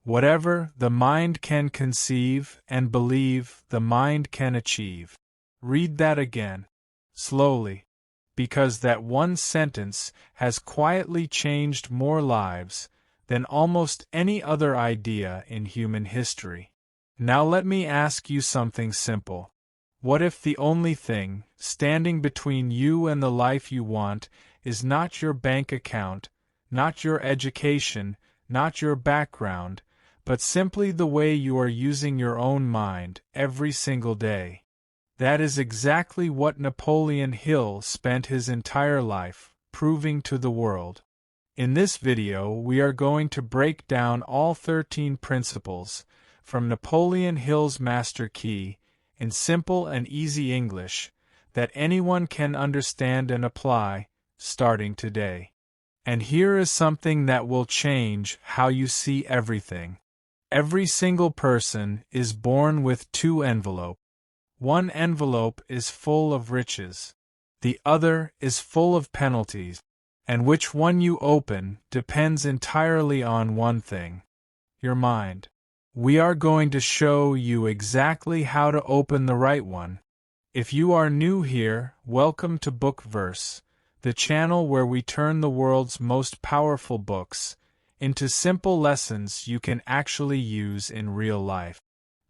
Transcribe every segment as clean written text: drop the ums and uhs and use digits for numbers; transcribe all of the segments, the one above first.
Whatever the mind can conceive and believe, the mind can achieve. Read that again, slowly, because that one sentence has quietly changed more lives than almost any other idea in human history. Now let me ask you something simple. What if the only thing standing between you and the life you want is not your bank account, not your education, not your background, but simply the way you are using your own mind every single day? That is exactly what Napoleon Hill spent his entire life proving to the world. In this video, we are going to break down all 13 principles from Napoleon Hill's Master Key in simple and easy English that anyone can understand and apply starting today. And here is something that will change how you see everything. Every single person is born with two envelopes. One envelope is full of riches. The other is full of penalties. And which one you open depends entirely on one thing: your mind. We are going to show you exactly how to open the right one. If you are new here, welcome to Book Verse, the channel where we turn the world's most powerful books into simple lessons you can actually use in real life.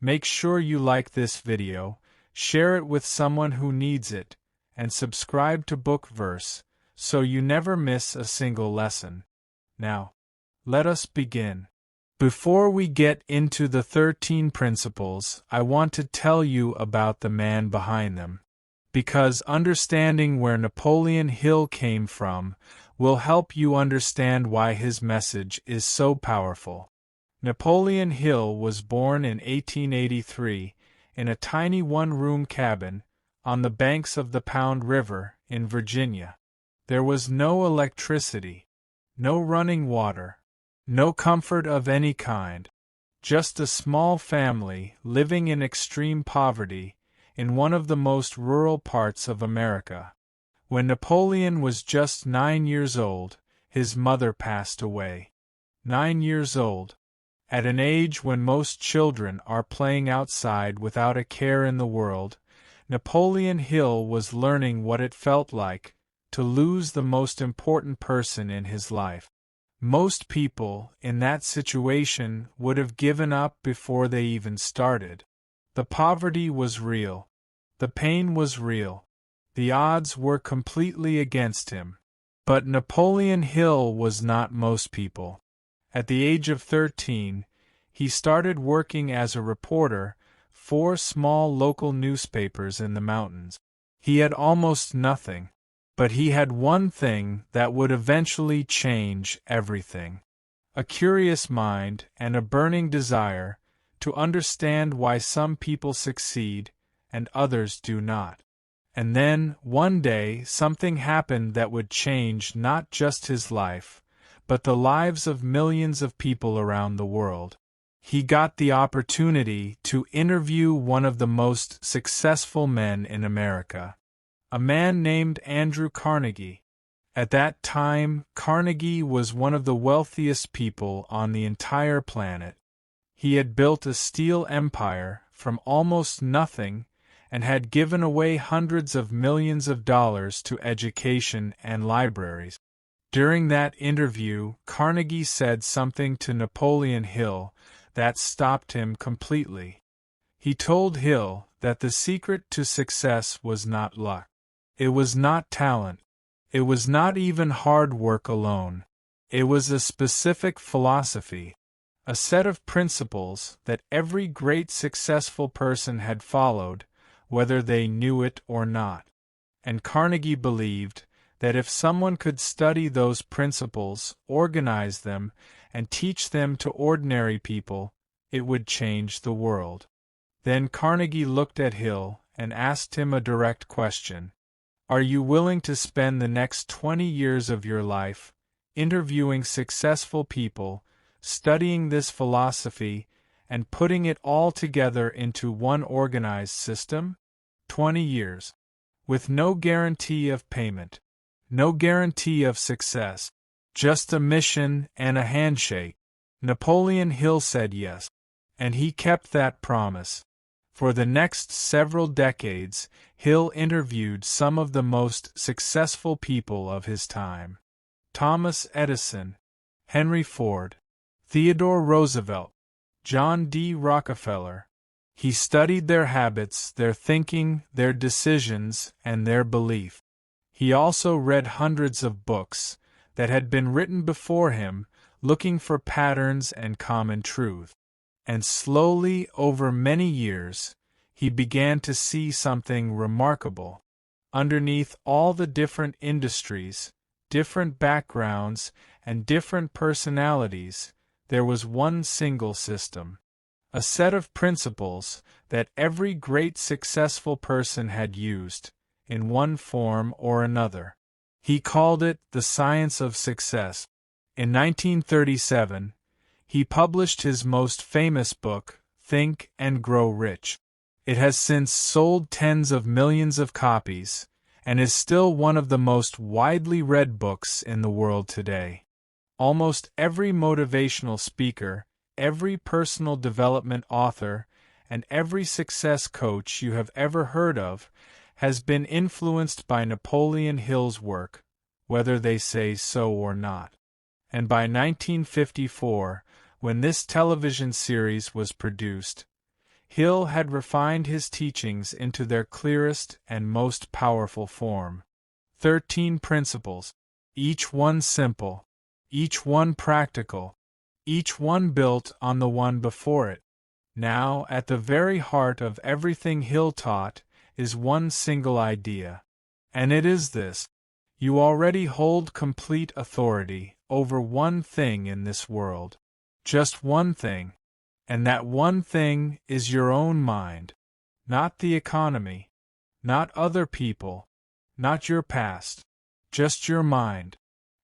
Make sure you like this video, share it with someone who needs it, and subscribe to Book Verse so you never miss a single lesson. Now, let us begin. Before we get into the 13 principles, I want to tell you about the man behind them, because understanding where Napoleon Hill came from will help you understand why his message is so powerful. Napoleon Hill was born in 1883 in a tiny one-room cabin on the banks of the Pound River in Virginia. There was no electricity, no running water, no comfort of any kind, just a small family living in extreme poverty in one of the most rural parts of America. When Napoleon was just 9 years old, his mother passed away. 9 years old, at an age when most children are playing outside without a care in the world, Napoleon Hill was learning what it felt like to lose the most important person in his life. Most people in that situation would have given up before they even started. The poverty was real. The pain was real. The odds were completely against him. But Napoleon Hill was not most people. At the age of 13, he started working as a reporter for small local newspapers in the mountains. He had almost nothing. But he had one thing that would eventually change everything: a curious mind and a burning desire to understand why some people succeed and others do not. And then, one day, something happened that would change not just his life, but the lives of millions of people around the world. He got the opportunity to interview one of the most successful men in America, a man named Andrew Carnegie. At that time, Carnegie was one of the wealthiest people on the entire planet. He had built a steel empire from almost nothing and had given away hundreds of millions of dollars to education and libraries. During that interview, Carnegie said something to Napoleon Hill that stopped him completely. He told Hill that the secret to success was not luck. It was not talent. It was not even hard work alone. It was a specific philosophy, a set of principles that every great successful person had followed, whether they knew it or not. And Carnegie believed that if someone could study those principles, organize them, and teach them to ordinary people, it would change the world. Then Carnegie looked at Hill and asked him a direct question. Are you willing to spend the next 20 years of your life interviewing successful people, studying this philosophy, and putting it all together into one organized system? 20 years. With no guarantee of payment, no guarantee of success, just a mission and a handshake. Napoleon Hill said yes, and he kept that promise. For the next several decades, Hill interviewed some of the most successful people of his time. Thomas Edison, Henry Ford, Theodore Roosevelt, John D. Rockefeller. He studied their habits, their thinking, their decisions, and their belief. He also read hundreds of books that had been written before him, looking for patterns and common truth. And slowly, over many years, he began to see something remarkable. Underneath all the different industries, different backgrounds, and different personalities, there was one single system. A set of principles that every great successful person had used, in one form or another. He called it the science of success. In 1937, he published his most famous book, Think and Grow Rich. It has since sold tens of millions of copies, and is still one of the most widely read books in the world today. Almost every motivational speaker, every personal development author, and every success coach you have ever heard of has been influenced by Napoleon Hill's work, whether they say so or not. And by 1954, when this television series was produced, Hill had refined his teachings into their clearest and most powerful form. 13 principles, each one simple, each one practical, each one built on the one before it. Now, at the very heart of everything Hill taught is one single idea. And it is this: you already hold complete authority over one thing in this world. Just one thing. And that one thing is your own mind. Not the economy. Not other people. Not your past. Just your mind.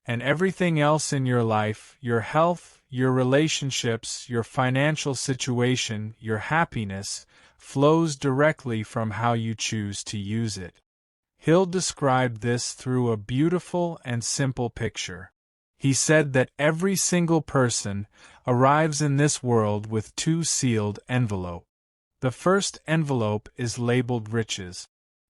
And everything else in your life, your health, your relationships, your financial situation, your happiness, flows directly from how you choose to use it. Hill described this through a beautiful and simple picture. He said that every single person arrives in this world with two sealed envelopes. The first envelope is labeled riches.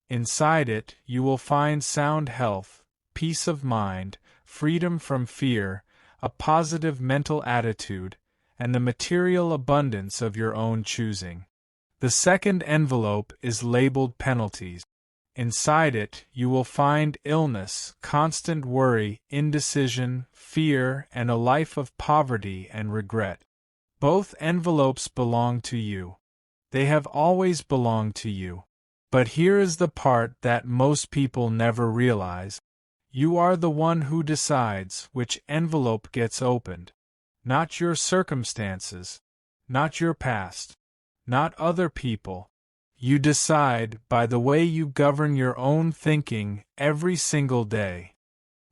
Inside it, you will find sound health, peace of mind, freedom from fear, a positive mental attitude, and the material abundance of your own choosing. The second envelope is labeled penalties. Inside it, you will find illness, constant worry, indecision, fear, and a life of poverty and regret. Both envelopes belong to you. They have always belonged to you. But here is the part that most people never realize. You are the one who decides which envelope gets opened. Not your circumstances. Not your past. Not other people. You decide by the way you govern your own thinking every single day.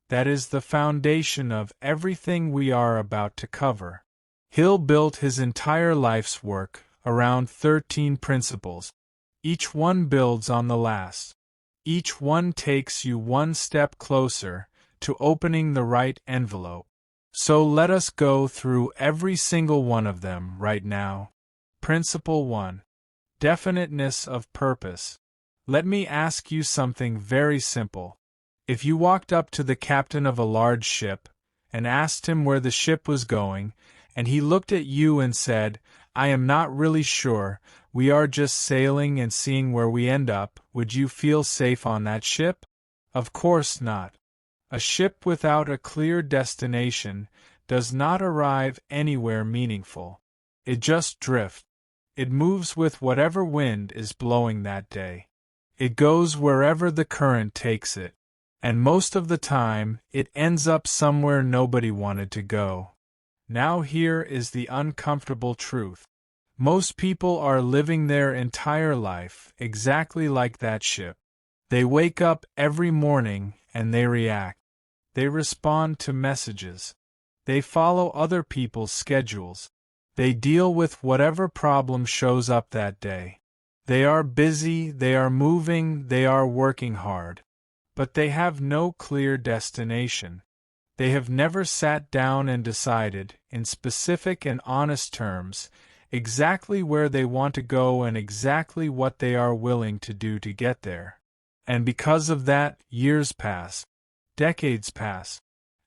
That is the foundation of everything we are about to cover. Hill built his entire life's work around 13 principles. Each one builds on the last. Each one takes you one step closer to opening the right envelope. So let us go through every single one of them right now. Principle 1. Definiteness of purpose. Let me ask you something very simple. If you walked up to the captain of a large ship and asked him where the ship was going, and he looked at you and said, "I am not really sure, we are just sailing and seeing where we end up," would you feel safe on that ship? Of course not. A ship without a clear destination does not arrive anywhere meaningful. It just drifts. It moves with whatever wind is blowing that day. It goes wherever the current takes it. And most of the time, it ends up somewhere nobody wanted to go. Now here is the uncomfortable truth. Most people are living their entire life exactly like that ship. They wake up every morning and they react. They respond to messages. They follow other people's schedules. They deal with whatever problem shows up that day. They are busy, they are moving, they are working hard. But they have no clear destination. They have never sat down and decided, in specific and honest terms, exactly where they want to go and exactly what they are willing to do to get there. And because of that, years pass, decades pass,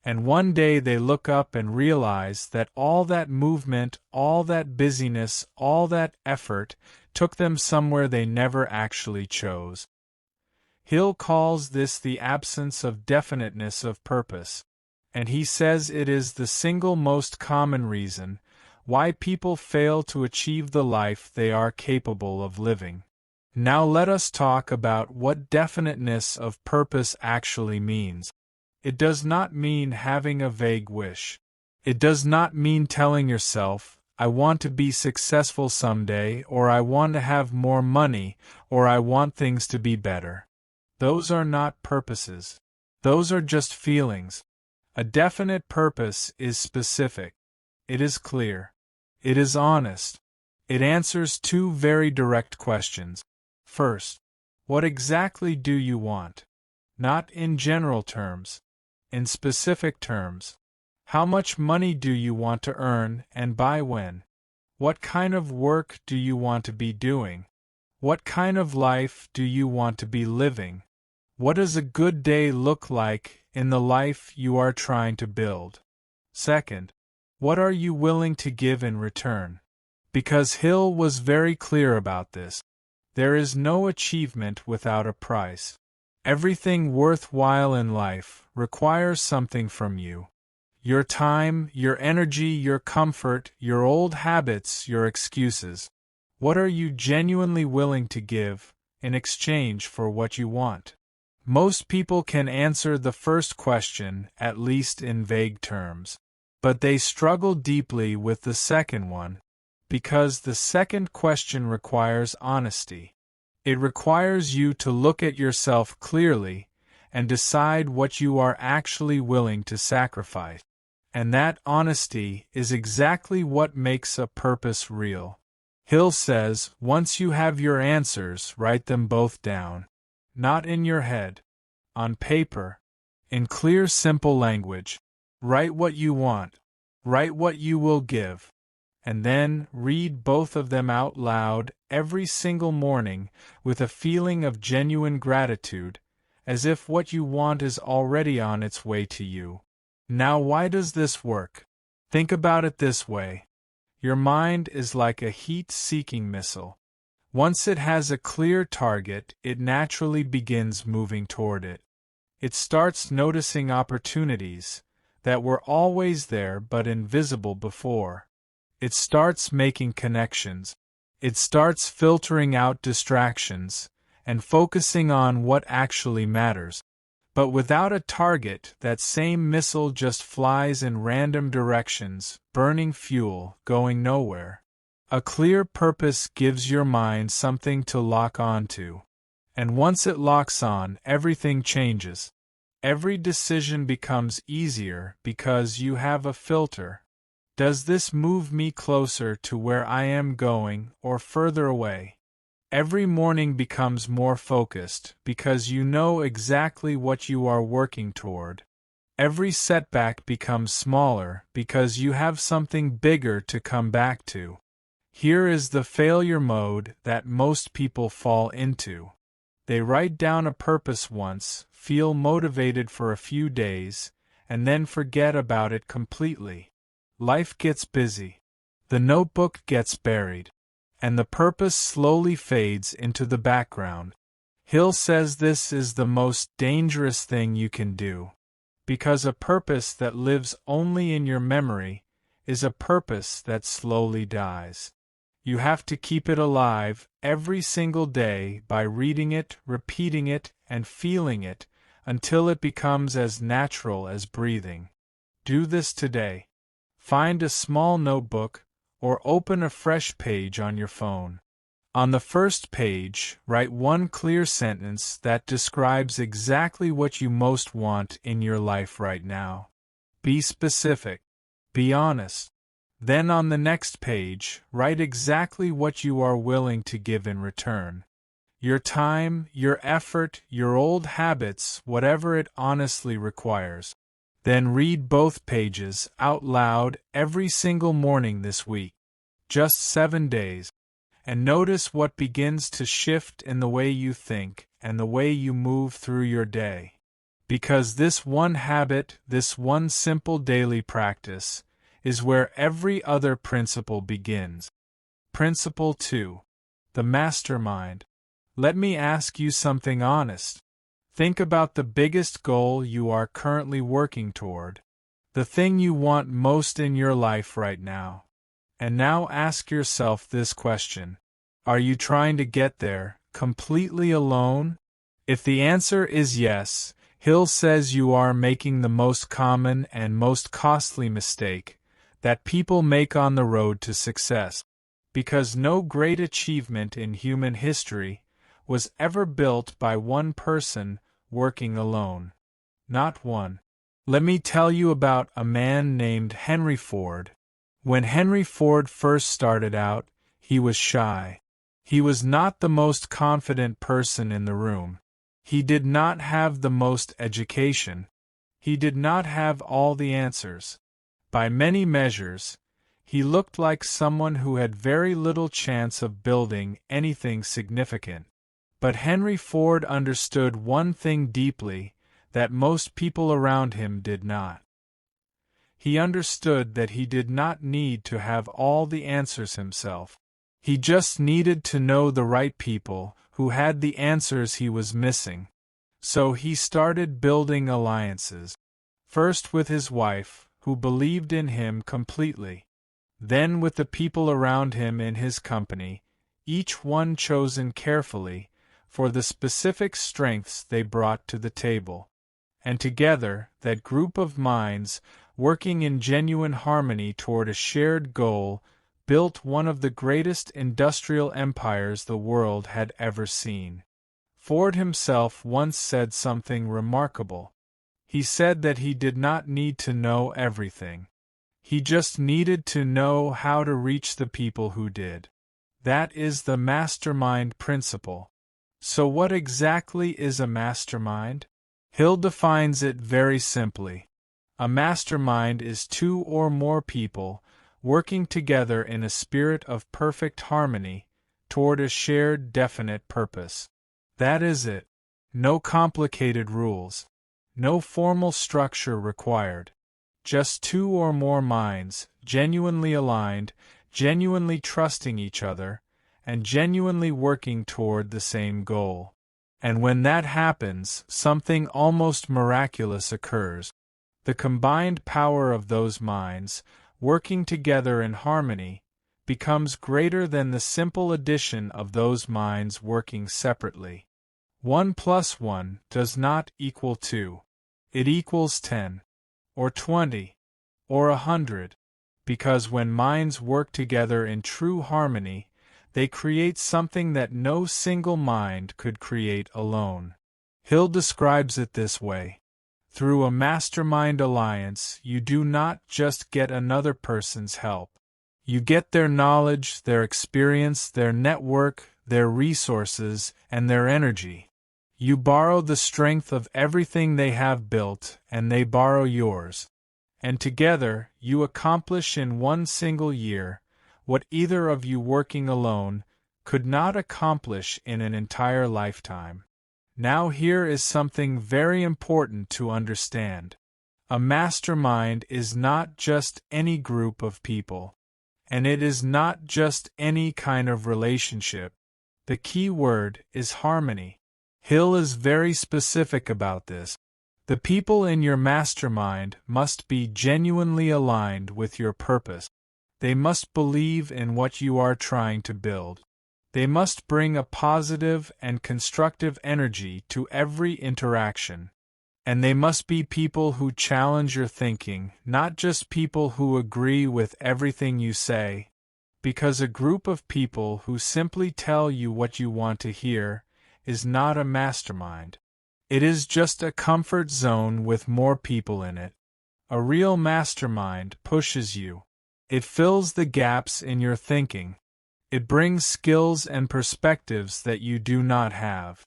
and one day they look up and realize that all that movement, all that busyness, all that effort took them somewhere they never actually chose. Hill calls this the absence of definiteness of purpose, and he says it is the single most common reason why people fail to achieve the life they are capable of living. Now let us talk about what definiteness of purpose actually means. It does not mean having a vague wish. It does not mean telling yourself, I want to be successful someday, or I want to have more money, or I want things to be better. Those are not purposes. Those are just feelings. A definite purpose is specific. It is clear. It is honest. It answers two very direct questions. First, what exactly do you want? Not in general terms. In specific terms. How much money do you want to earn, and by when? What kind of work do you want to be doing? What kind of life do you want to be living? What does a good day look like in the life you are trying to build? Second, what are you willing to give in return? Because Hill was very clear about this. There is no achievement without a price. Everything worthwhile in life requires something from you. Your time, your energy, your comfort, your old habits, your excuses. What are you genuinely willing to give in exchange for what you want? Most people can answer the first question, at least in vague terms. But they struggle deeply with the second one, because the second question requires honesty. It requires you to look at yourself clearly and decide what you are actually willing to sacrifice. And that honesty is exactly what makes a purpose real. Hill says, once you have your answers, write them both down. Not in your head. On paper. In clear, simple language. Write what you want. Write what you will give. And then read both of them out loud every single morning with a feeling of genuine gratitude, as if what you want is already on its way to you. Now, why does this work? Think about it this way. Your mind is like a heat-seeking missile. Once it has a clear target, it naturally begins moving toward it. It starts noticing opportunities that were always there but invisible before. It starts making connections. It starts filtering out distractions and focusing on what actually matters. But without a target, that same missile just flies in random directions, burning fuel, going nowhere. A clear purpose gives your mind something to lock onto. And once it locks on, everything changes. Every decision becomes easier because you have a filter. Does this move me closer to where I am going or further away? Every morning becomes more focused because you know exactly what you are working toward. Every setback becomes smaller because you have something bigger to come back to. Here is the failure mode that most people fall into. They write down a purpose once, feel motivated for a few days, and then forget about it completely. Life gets busy. The notebook gets buried. And the purpose slowly fades into the background. Hill says this is the most dangerous thing you can do. Because a purpose that lives only in your memory is a purpose that slowly dies. You have to keep it alive every single day by reading it, repeating it, and feeling it until it becomes as natural as breathing. Do this today. Find a small notebook, or open a fresh page on your phone. On the first page, write one clear sentence that describes exactly what you most want in your life right now. Be specific. Be honest. Then on the next page, write exactly what you are willing to give in return. Your time, your effort, your old habits, whatever it honestly requires. Then read both pages out loud every single morning this week. Just 7 days. And notice what begins to shift in the way you think and the way you move through your day. Because this one habit, this one simple daily practice, is where every other principle begins. Principle 2. The Mastermind. Let me ask you something honest. Think about the biggest goal you are currently working toward, the thing you want most in your life right now. And now ask yourself this question. Are you trying to get there, completely alone? If the answer is yes, Hill says you are making the most common and most costly mistake that people make on the road to success. Because no great achievement in human history was ever built by one person working alone. Not one. Let me tell you about a man named Henry Ford. When Henry Ford first started out, he was shy. He was not the most confident person in the room. He did not have the most education. He did not have all the answers. By many measures, he looked like someone who had very little chance of building anything significant. But Henry Ford understood one thing deeply that most people around him did not. He understood that he did not need to have all the answers himself. He just needed to know the right people who had the answers he was missing. So he started building alliances. First with his wife, who believed in him completely. Then with the people around him in his company, each one chosen carefully for the specific strengths they brought to the table. And together, that group of minds, working in genuine harmony toward a shared goal, built one of the greatest industrial empires the world had ever seen. Ford himself once said something remarkable. He said that he did not need to know everything. He just needed to know how to reach the people who did. That is the mastermind principle. So what exactly is a mastermind? Hill defines it very simply. A mastermind is two or more people working together in a spirit of perfect harmony toward a shared definite purpose. That is it. No complicated rules. No formal structure required. Just two or more minds, genuinely aligned, genuinely trusting each other, and genuinely working toward the same goal. And when that happens, something almost miraculous occurs. The combined power of those minds, working together in harmony, becomes greater than the simple addition of those minds working separately. 1 + 1 does not equal 2. It equals 10, or 20, or 100, because when minds work together in true harmony, they create something that no single mind could create alone. Hill describes it this way. Through a mastermind alliance, you do not just get another person's help. You get their knowledge, their experience, their network, their resources, and their energy. You borrow the strength of everything they have built, and they borrow yours. And together, you accomplish in one single year what either of you working alone could not accomplish in an entire lifetime. Now here is something very important to understand. A mastermind is not just any group of people. And it is not just any kind of relationship. The key word is harmony. Hill is very specific about this. The people in your mastermind must be genuinely aligned with your purpose. They must believe in what you are trying to build. They must bring a positive and constructive energy to every interaction. And they must be people who challenge your thinking, not just people who agree with everything you say. Because a group of people who simply tell you what you want to hear is not a mastermind. It is just a comfort zone with more people in it. A real mastermind pushes you. It fills the gaps in your thinking. It brings skills and perspectives that you do not have.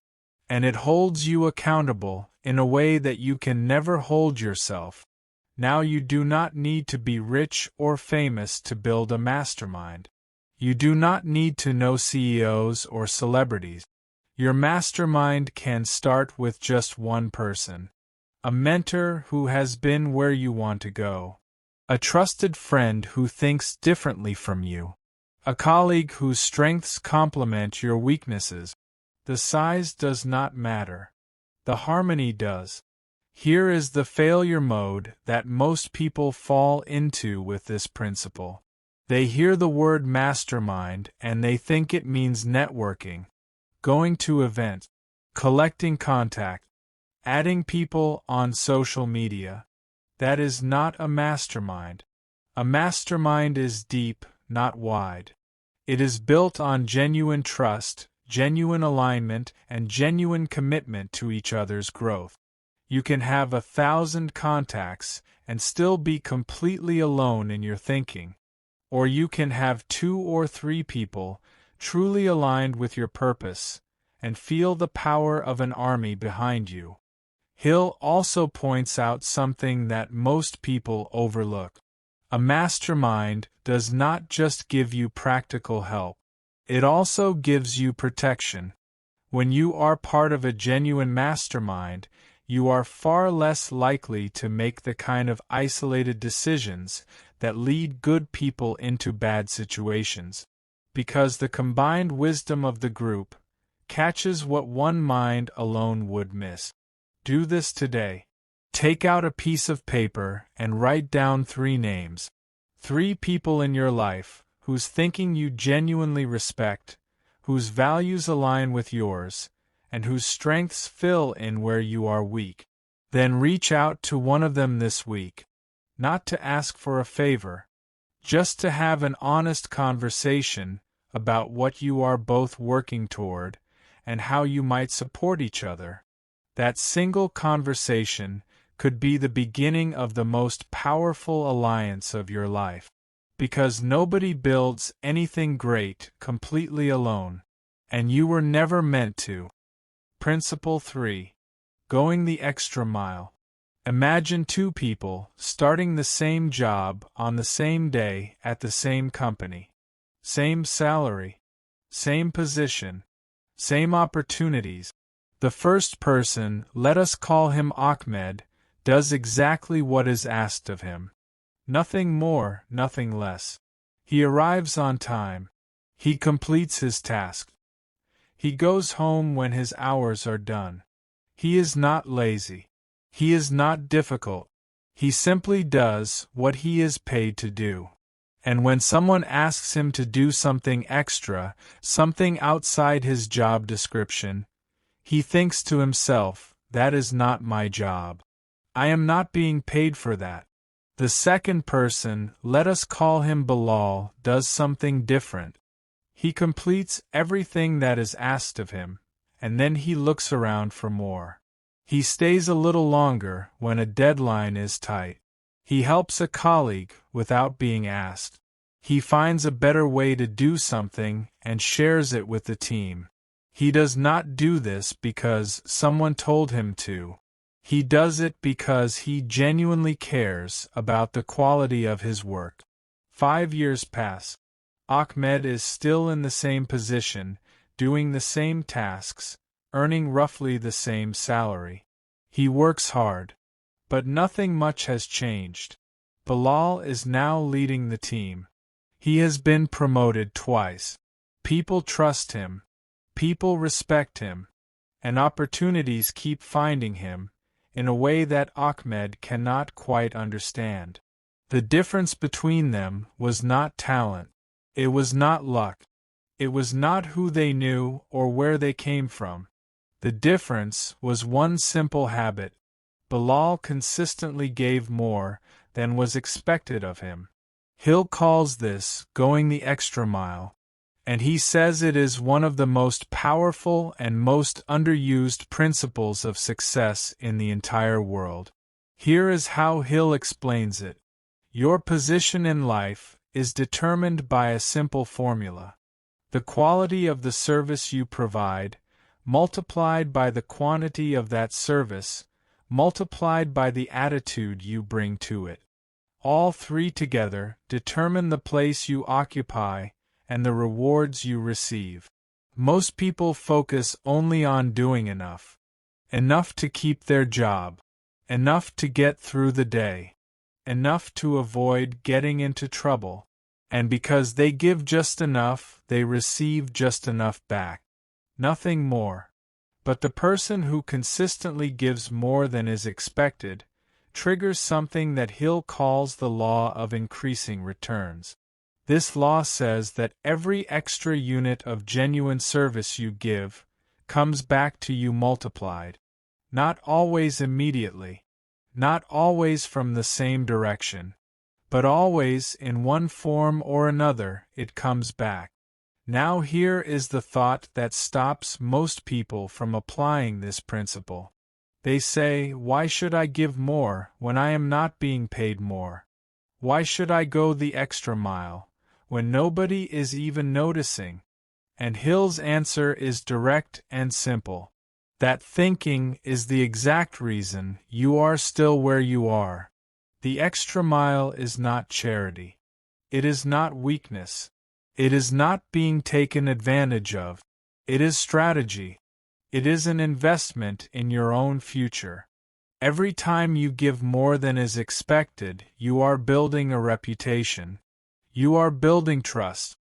And it holds you accountable in a way that you can never hold yourself. Now you do not need to be rich or famous to build a mastermind. You do not need to know CEOs or celebrities. Your mastermind can start with just one person. A mentor who has been where you want to go. A trusted friend who thinks differently from you. A colleague whose strengths complement your weaknesses. The size does not matter. The harmony does. Here is the failure mode that most people fall into with this principle. They hear the word mastermind and they think it means networking, going to events, collecting contacts, adding people on social media. That is not a mastermind. A mastermind is deep, not wide. It is built on genuine trust, genuine alignment, and genuine commitment to each other's growth. You can have 1,000 contacts and still be completely alone in your thinking. Or you can have 2 or 3 people truly aligned with your purpose and feel the power of an army behind you. Hill also points out something that most people overlook. A mastermind does not just give you practical help. It also gives you protection. When you are part of a genuine mastermind, you are far less likely to make the kind of isolated decisions that lead good people into bad situations, because the combined wisdom of the group catches what one mind alone would miss. Do this today. Take out a piece of paper and write down 3 names. 3 people in your life whose thinking you genuinely respect, whose values align with yours, and whose strengths fill in where you are weak. Then reach out to one of them this week, not to ask for a favor, just to have an honest conversation about what you are both working toward and how you might support each other. That single conversation could be the beginning of the most powerful alliance of your life, because nobody builds anything great completely alone, and you were never meant to. Principle 3. Going the extra mile. Imagine 2 people starting the same job on the same day at the same company. Same salary. Same position. Same opportunities. The first person, let us call him Ahmed, does exactly what is asked of him. Nothing more, nothing less. He arrives on time. He completes his task. He goes home when his hours are done. He is not lazy. He is not difficult. He simply does what he is paid to do. And when someone asks him to do something extra, something outside his job description, he thinks to himself, that is not my job. I am not being paid for that. The second person, let us call him Bilal, does something different. He completes everything that is asked of him, and then he looks around for more. He stays a little longer when a deadline is tight. He helps a colleague without being asked. He finds a better way to do something and shares it with the team. He does not do this because someone told him to. He does it because he genuinely cares about the quality of his work. 5 years pass. Ahmed is still in the same position, doing the same tasks, earning roughly the same salary. He works hard. But nothing much has changed. Bilal is now leading the team. He has been promoted twice. People trust him. People respect him. And opportunities keep finding him, in a way that Ahmed cannot quite understand. The difference between them was not talent. It was not luck. It was not who they knew or where they came from. The difference was one simple habit. Bilal consistently gave more than was expected of him. Hill calls this going the extra mile, and he says it is one of the most powerful and most underused principles of success in the entire world. Here is how Hill explains it. Your position in life is determined by a simple formula. The quality of the service you provide, multiplied by the quantity of that service, multiplied by the attitude you bring to it. All three together determine the place you occupy and the rewards you receive. Most people focus only on doing enough. Enough to keep their job. Enough to get through the day. Enough to avoid getting into trouble. And because they give just enough, they receive just enough back. Nothing more. But the person who consistently gives more than is expected triggers something that Hill calls the law of increasing returns. This law says that every extra unit of genuine service you give comes back to you multiplied. Not always immediately, not always from the same direction, but always in one form or another it comes back. Now here is the thought that stops most people from applying this principle. They say, why should I give more when I am not being paid more? Why should I go the extra mile when nobody is even noticing? And Hill's answer is direct and simple. That thinking is the exact reason you are still where you are. The extra mile is not charity. It is not weakness. It is not being taken advantage of. It is strategy. It is an investment in your own future. Every time you give more than is expected, you are building a reputation. You are building trust.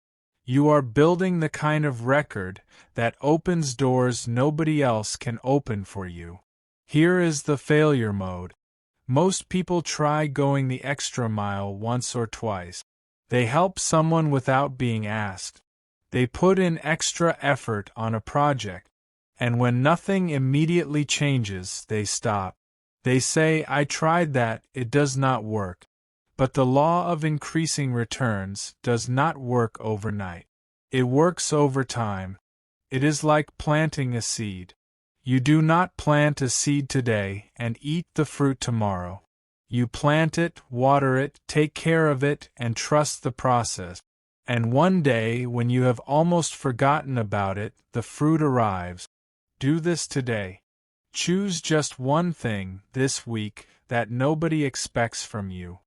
You are building the kind of record that opens doors nobody else can open for you. Here is the failure mode. Most people try going the extra mile once or twice. They help someone without being asked. They put in extra effort on a project, and when nothing immediately changes, they stop. They say, I tried that, it does not work. But the law of increasing returns does not work overnight. It works over time. It is like planting a seed. You do not plant a seed today and eat the fruit tomorrow. You plant it, water it, take care of it, and trust the process. And one day, when you have almost forgotten about it, the fruit arrives. Do this today. Choose just one thing this week that nobody expects from you.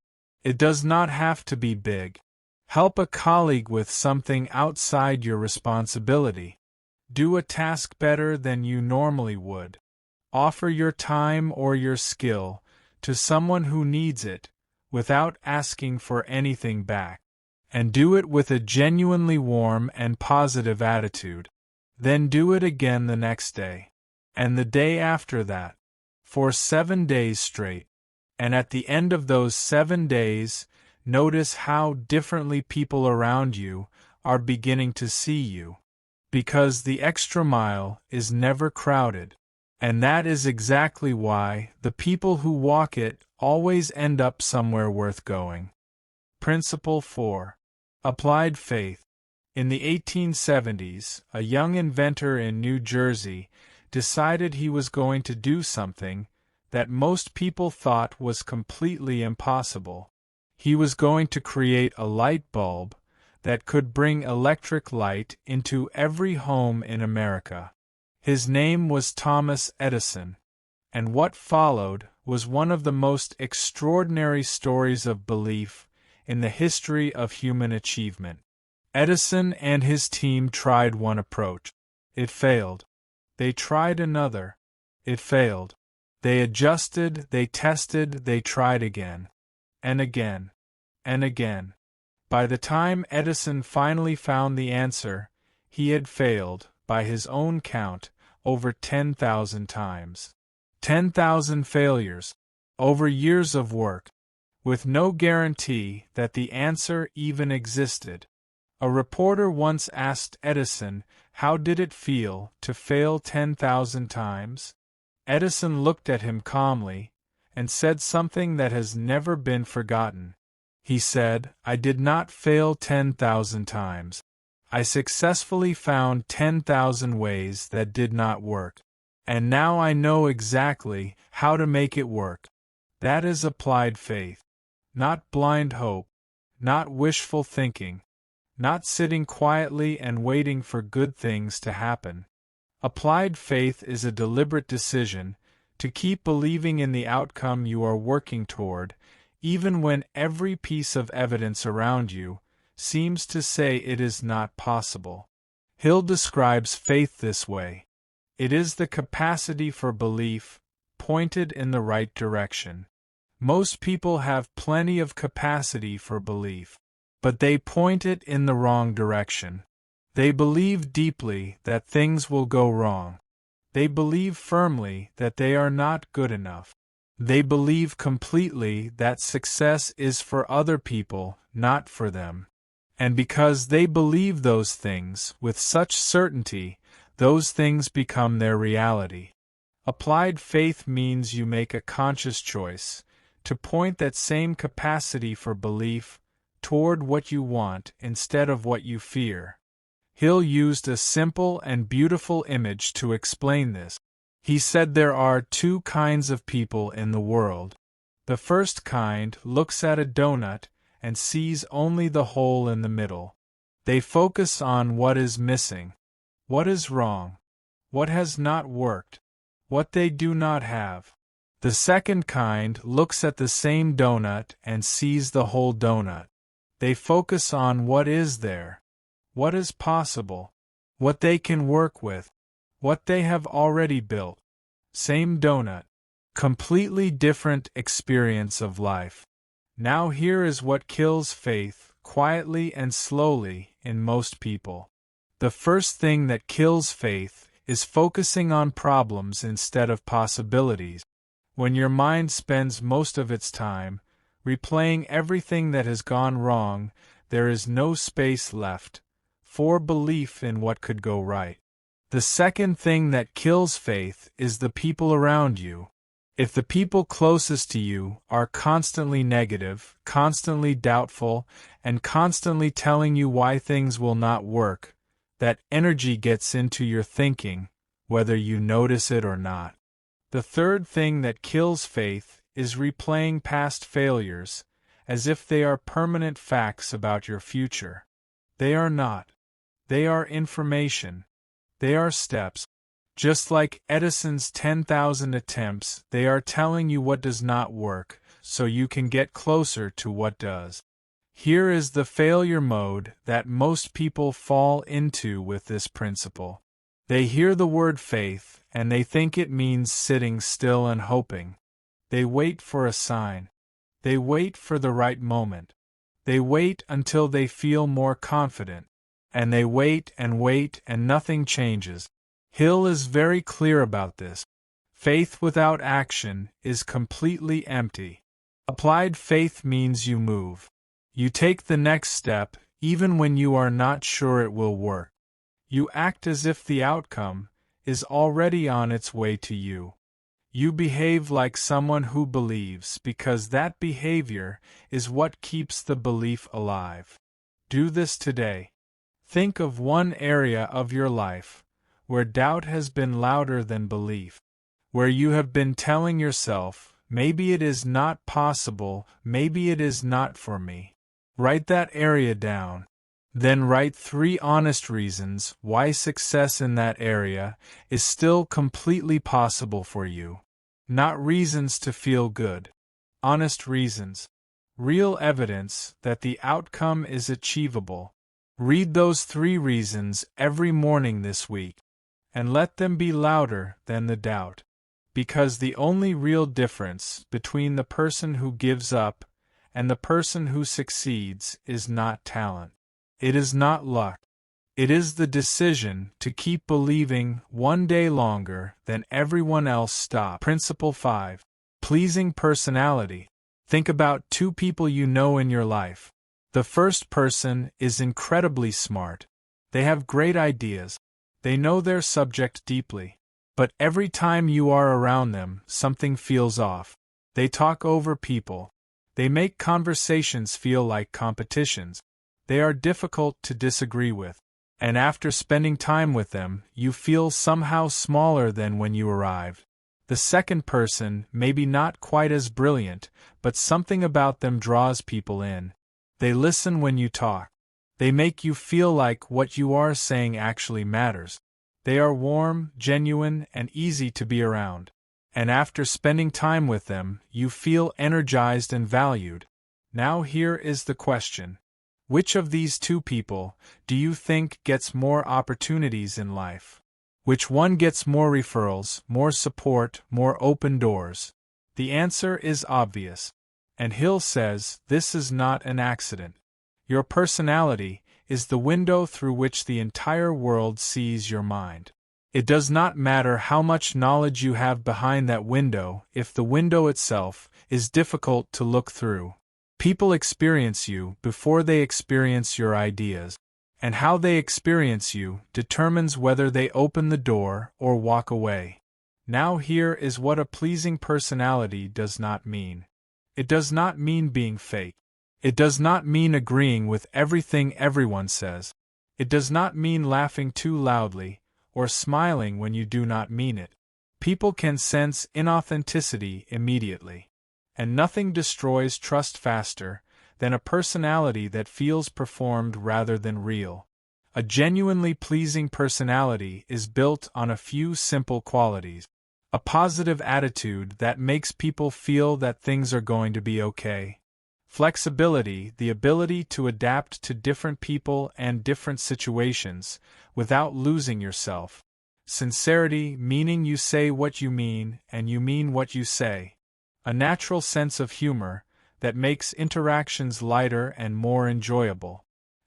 It does not have to be big. Help a colleague with something outside your responsibility. Do a task better than you normally would. Offer your time or your skill to someone who needs it, without asking for anything back. And do it with a genuinely warm and positive attitude. Then do it again the next day. And the day after that. For 7 days straight. And at the end of those 7 days, notice how differently people around you are beginning to see you. Because the extra mile is never crowded. And that is exactly why the people who walk it always end up somewhere worth going. Principle 4. Applied faith. In the 1870s, a young inventor in New Jersey decided he was going to do something that most people thought was completely impossible. He was going to create a light bulb that could bring electric light into every home in America. His name was Thomas Edison, and what followed was one of the most extraordinary stories of belief in the history of human achievement. Edison and his team tried one approach. It failed. They tried another. It failed. They adjusted, they tested, they tried again. And again. And again. By the time Edison finally found the answer, he had failed, by his own count, over 10,000 times. 10,000 failures, over years of work, with no guarantee that the answer even existed. A reporter once asked Edison, how did it feel to fail 10,000 times? Edison looked at him calmly and said something that has never been forgotten. He said, I did not fail 10,000 times. I successfully found 10,000 ways that did not work. And now I know exactly how to make it work. That is applied faith. Not blind hope. Not wishful thinking. Not sitting quietly and waiting for good things to happen. Applied faith is a deliberate decision to keep believing in the outcome you are working toward, even when every piece of evidence around you seems to say it is not possible. Hill describes faith this way. It is the capacity for belief, pointed in the right direction. Most people have plenty of capacity for belief, but they point it in the wrong direction. They believe deeply that things will go wrong. They believe firmly that they are not good enough. They believe completely that success is for other people, not for them. And because they believe those things with such certainty, those things become their reality. Applied faith means you make a conscious choice to point that same capacity for belief toward what you want instead of what you fear. Hill used a simple and beautiful image to explain this. He said there are two kinds of people in the world. The first kind looks at a donut and sees only the hole in the middle. They focus on what is missing, what is wrong, what has not worked, what they do not have. The second kind looks at the same donut and sees the whole donut. They focus on what is there, what is possible, what they can work with, what they have already built. Same donut, completely different experience of life. Now here is what kills faith, quietly and slowly, in most people. The first thing that kills faith is focusing on problems instead of possibilities. When your mind spends most of its time replaying everything that has gone wrong, there is no space left for belief in what could go right. The second thing that kills faith is the people around you. If the people closest to you are constantly negative, constantly doubtful, and constantly telling you why things will not work, that energy gets into your thinking, whether you notice it or not. The third thing that kills faith is replaying past failures, as if they are permanent facts about your future. They are not. They are information. They are steps. Just like Edison's 10,000 attempts, they are telling you what does not work, so you can get closer to what does. Here is the failure mode that most people fall into with this principle. They hear the word faith, and they think it means sitting still and hoping. They wait for a sign. They wait for the right moment. They wait until they feel more confident. And they wait and nothing changes. Hill is very clear about this. Faith without action is completely empty. Applied faith means you move. You take the next step, even when you are not sure it will work. You act as if the outcome is already on its way to you. You behave like someone who believes because that behavior is what keeps the belief alive. Do this today. Think of one area of your life where doubt has been louder than belief, where you have been telling yourself, maybe it is not possible, maybe it is not for me. Write that area down. Then write 3 honest reasons why success in that area is still completely possible for you. Not reasons to feel good. Honest reasons. Real evidence that the outcome is achievable. Read those 3 reasons every morning this week, and let them be louder than the doubt. Because the only real difference between the person who gives up and the person who succeeds is not talent. It is not luck. It is the decision to keep believing one day longer than everyone else stopped. Principle 5. Pleasing personality. Think about 2 people you know in your life. The first person is incredibly smart. They have great ideas. They know their subject deeply. But every time you are around them, something feels off. They talk over people. They make conversations feel like competitions. They are difficult to disagree with. And after spending time with them, you feel somehow smaller than when you arrived. The second person may be not quite as brilliant, but something about them draws people in. They listen when you talk. They make you feel like what you are saying actually matters. They are warm, genuine, and easy to be around. And after spending time with them, you feel energized and valued. Now here is the question. Which of these two people do you think gets more opportunities in life? Which one gets more referrals, more support, more open doors? The answer is obvious. And Hill says this is not an accident. Your personality is the window through which the entire world sees your mind. It does not matter how much knowledge you have behind that window if the window itself is difficult to look through. People experience you before they experience your ideas, and how they experience you determines whether they open the door or walk away. Now here is what a pleasing personality does not mean. It does not mean being fake. It does not mean agreeing with everything everyone says. It does not mean laughing too loudly, or smiling when you do not mean it. People can sense inauthenticity immediately. And nothing destroys trust faster than a personality that feels performed rather than real. A genuinely pleasing personality is built on a few simple qualities. A positive attitude that makes people feel that things are going to be okay. Flexibility, the ability to adapt to different people and different situations without losing yourself. Sincerity, meaning you say what you mean and you mean what you say. A natural sense of humor that makes interactions lighter and more enjoyable.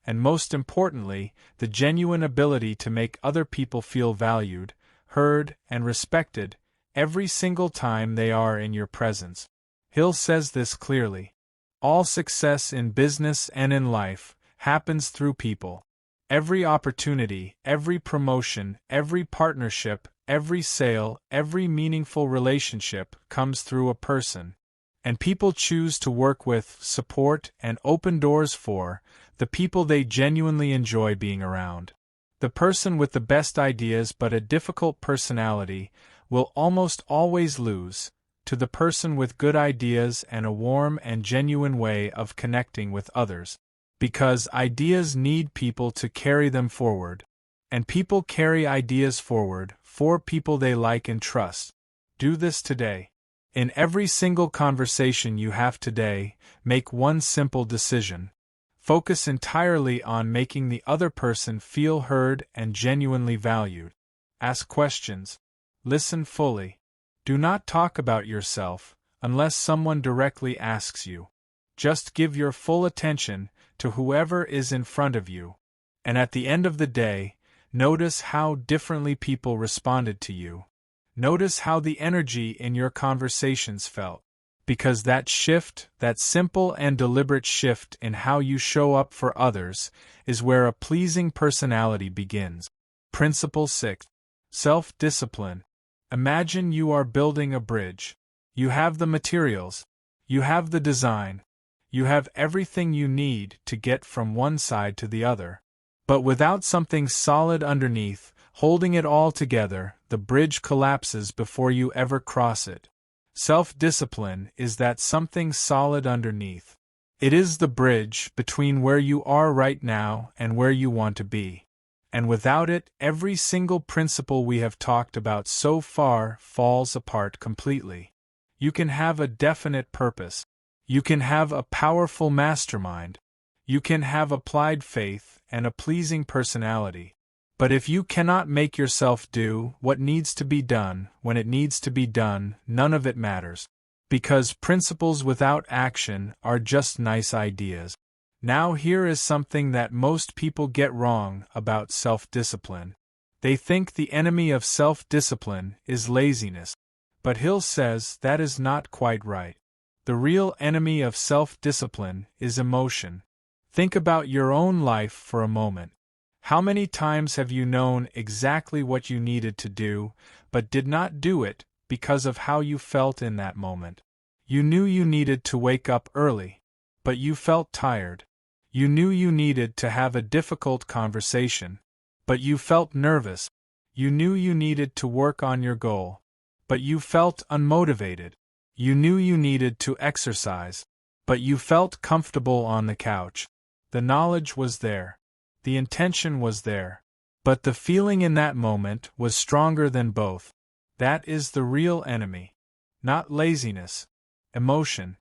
And most importantly, the genuine ability to make other people feel valued, heard, and respected every single time they are in your presence. Hill says this clearly. All success in business and in life happens through people. Every opportunity, every promotion, every partnership, every sale, every meaningful relationship comes through a person. And people choose to work with, support, and open doors for the people they genuinely enjoy being around. The person with the best ideas but a difficult personality will almost always lose to the person with good ideas and a warm and genuine way of connecting with others. Because ideas need people to carry them forward. And people carry ideas forward for people they like and trust. Do this today. In every single conversation you have today, make one simple decision. Focus entirely on making the other person feel heard and genuinely valued. Ask questions. Listen fully. Do not talk about yourself unless someone directly asks you. Just give your full attention to whoever is in front of you. And at the end of the day, notice how differently people responded to you. Notice how the energy in your conversations felt. Because that shift, that simple and deliberate shift in how you show up for others, is where a pleasing personality begins. Principle 6. Self-discipline. Imagine you are building a bridge. You have the materials. You have the design. You have everything you need to get from one side to the other. But without something solid underneath, holding it all together, the bridge collapses before you ever cross it. Self-discipline is that something solid underneath. It is the bridge between where you are right now and where you want to be. And without it, every single principle we have talked about so far falls apart completely. You can have a definite purpose. You can have a powerful mastermind. You can have applied faith and a pleasing personality. But if you cannot make yourself do what needs to be done when it needs to be done, none of it matters. Because principles without action are just nice ideas. Now here is something that most people get wrong about self-discipline. They think the enemy of self-discipline is laziness. But Hill says that is not quite right. The real enemy of self-discipline is emotion. Think about your own life for a moment. How many times have you known exactly what you needed to do, but did not do it because of how you felt in that moment? You knew you needed to wake up early, but you felt tired. You knew you needed to have a difficult conversation, but you felt nervous. You knew you needed to work on your goal, but you felt unmotivated. You knew you needed to exercise, but you felt comfortable on the couch. The knowledge was there. The intention was there. But the feeling in that moment was stronger than both. That is the real enemy. not laziness, emotion.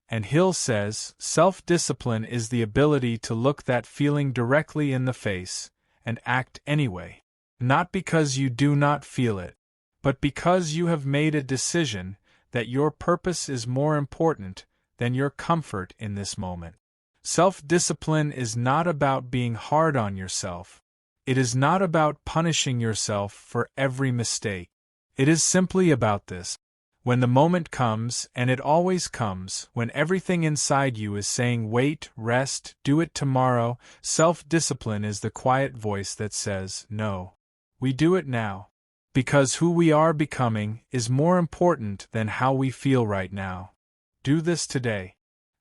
And Hill says, self-discipline is the ability to look that feeling directly in the face and act anyway. Not because you do not feel it, but because you have made a decision that your purpose is more important than your comfort in this moment. Self-discipline is not about being hard on yourself. It is not about punishing yourself for every mistake. It is simply about this. When the moment comes, and it always comes, when everything inside you is saying wait, rest, do it tomorrow, self-discipline is the quiet voice that says, no. We do it now. Because who we are becoming is more important than how we feel right now. Do this today.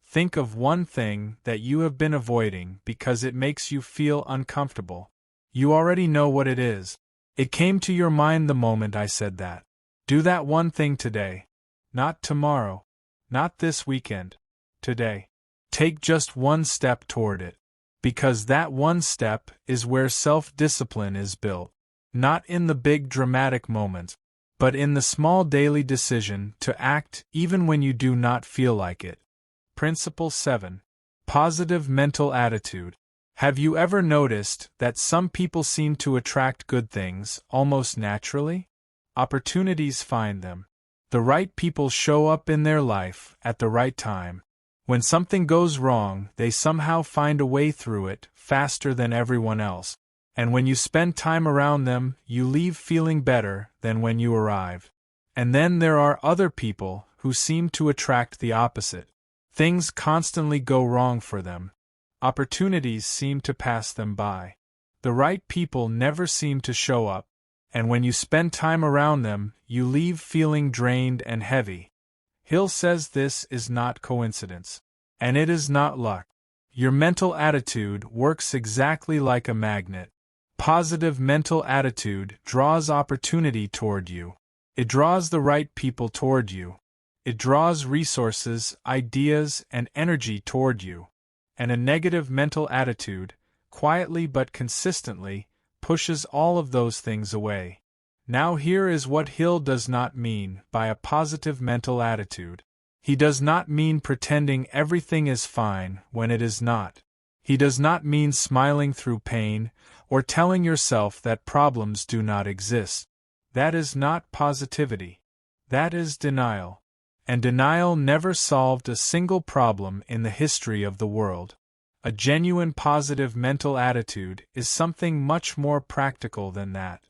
Think of one thing that you have been avoiding because it makes you feel uncomfortable. You already know what it is. It came to your mind the moment I said that. Do that one thing today. Not tomorrow. Not this weekend. Today. Take just one step toward it. Because that one step is where self-discipline is built. Not in the big dramatic moments, but in the small daily decision to act even when you do not feel like it. Principle 7. Positive mental attitude. Have you ever noticed that some people seem to attract good things almost naturally? Opportunities find them. The right people show up in their life at the right time. When something goes wrong, they somehow find a way through it faster than everyone else. And when you spend time around them, you leave feeling better than when you arrived. And then there are other people who seem to attract the opposite. Things constantly go wrong for them. Opportunities seem to pass them by. The right people never seem to show up. And when you spend time around them, you leave feeling drained and heavy. Hill says this is not coincidence. And it is not luck. Your mental attitude works exactly like a magnet. Positive mental attitude draws opportunity toward you. It draws the right people toward you. It draws resources, ideas, and energy toward you. And a negative mental attitude, quietly but consistently, pushes all of those things away. Now here is what Hill does not mean by a positive mental attitude. He does not mean pretending everything is fine when it is not. He does not mean smiling through pain, or telling yourself that problems do not exist. That is not positivity. That is denial. And denial never solved a single problem in the history of the world. A genuine positive mental attitude is something much more practical than that.